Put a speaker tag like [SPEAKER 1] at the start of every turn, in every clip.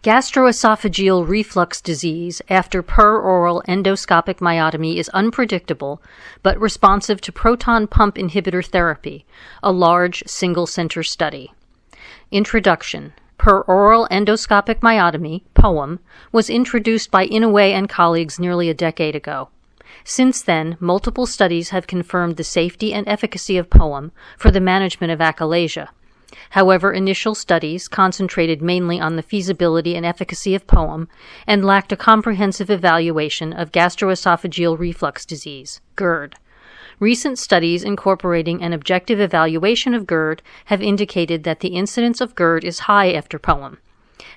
[SPEAKER 1] Gastroesophageal reflux disease after peroral endoscopic myotomy is unpredictable but responsive to proton pump inhibitor therapy, a large single-center study. Introduction. Peroral endoscopic myotomy, POEM, was introduced by Inoue and colleagues nearly a decade ago. Since then, multiple studies have confirmed the safety and efficacy of POEM for the management of achalasia. However, initial studies concentrated mainly on the feasibility and efficacy of POEM and lacked a comprehensive evaluation of gastroesophageal reflux disease, GERD. Recent studies incorporating an objective evaluation of GERD have indicated that the incidence of GERD is high after POEM.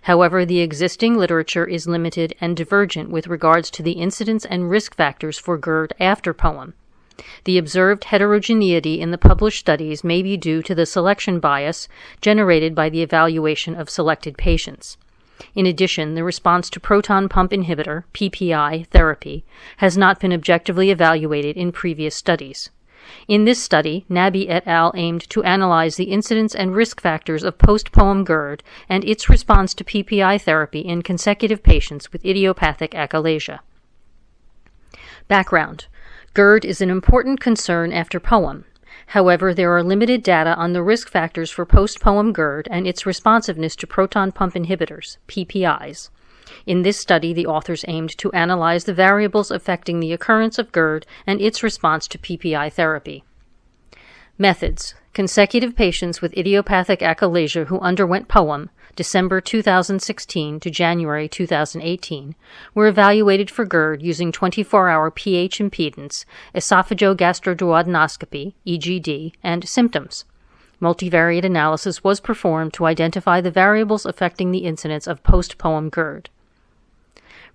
[SPEAKER 1] However, the existing literature is limited and divergent with regards to the incidence and risk factors for GERD after POEM. The observed heterogeneity in the published studies may be due to the selection bias generated by the evaluation of selected patients. In addition, the response to proton pump inhibitor, PPI, therapy has not been objectively evaluated in previous studies. In this study, Nabi et al. Aimed to analyze the incidence and risk factors of post-POEM GERD and its response to PPI therapy in consecutive patients with idiopathic achalasia. Background. GERD is an important concern after POEM. However, there are limited data on the risk factors for post-POEM GERD and its responsiveness to proton pump inhibitors, PPIs. In this study, the authors aimed to analyze the variables affecting the occurrence of GERD and its response to PPI therapy. Methods. Consecutive patients with idiopathic achalasia who underwent POEM, December 2016 to January 2018, were evaluated for GERD using 24-hour pH impedance, esophagogastroduodenoscopy, EGD, and symptoms. Multivariate analysis was performed to identify the variables affecting the incidence of post-POEM GERD.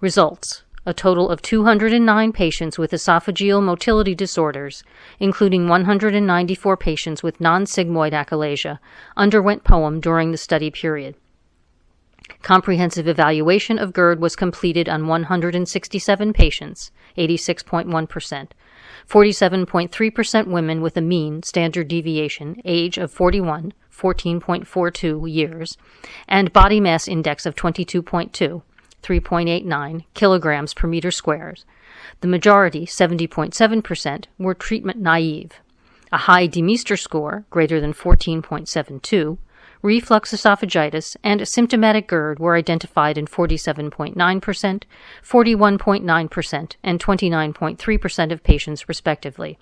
[SPEAKER 1] Results. A total of 209 patients with esophageal motility disorders, including 194 patients with non-sigmoid achalasia, underwent POEM during the study period. Comprehensive evaluation of GERD was completed on 167 patients, 86.1%, 47.3% women with a mean standard deviation, age of 41, 14.42 years, and body mass index of 22.2. 3.89 kilograms per meter squared. The majority, 70.7%, were treatment naive. A high Demeester score, greater than 14.72, reflux esophagitis, and symptomatic GERD were identified in 47.9%, 41.9%, and 29.3% of patients, respectively.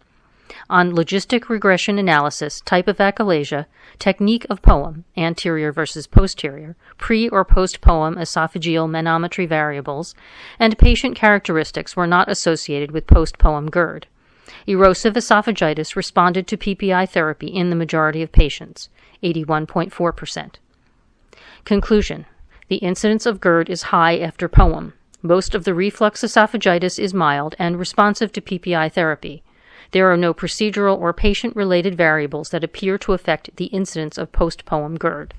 [SPEAKER 1] On logistic regression analysis, type of achalasia, technique of POEM, anterior versus posterior, pre- or post-POEM esophageal manometry variables, and patient characteristics were not associated with post-POEM GERD. Erosive esophagitis responded to PPI therapy in the majority of patients, 81.4%. Conclusion. The incidence of GERD is high after POEM. Most of the reflux esophagitis is mild and responsive to PPI therapy. There are no procedural or patient-related variables that appear to affect the incidence of post-POEM GERD.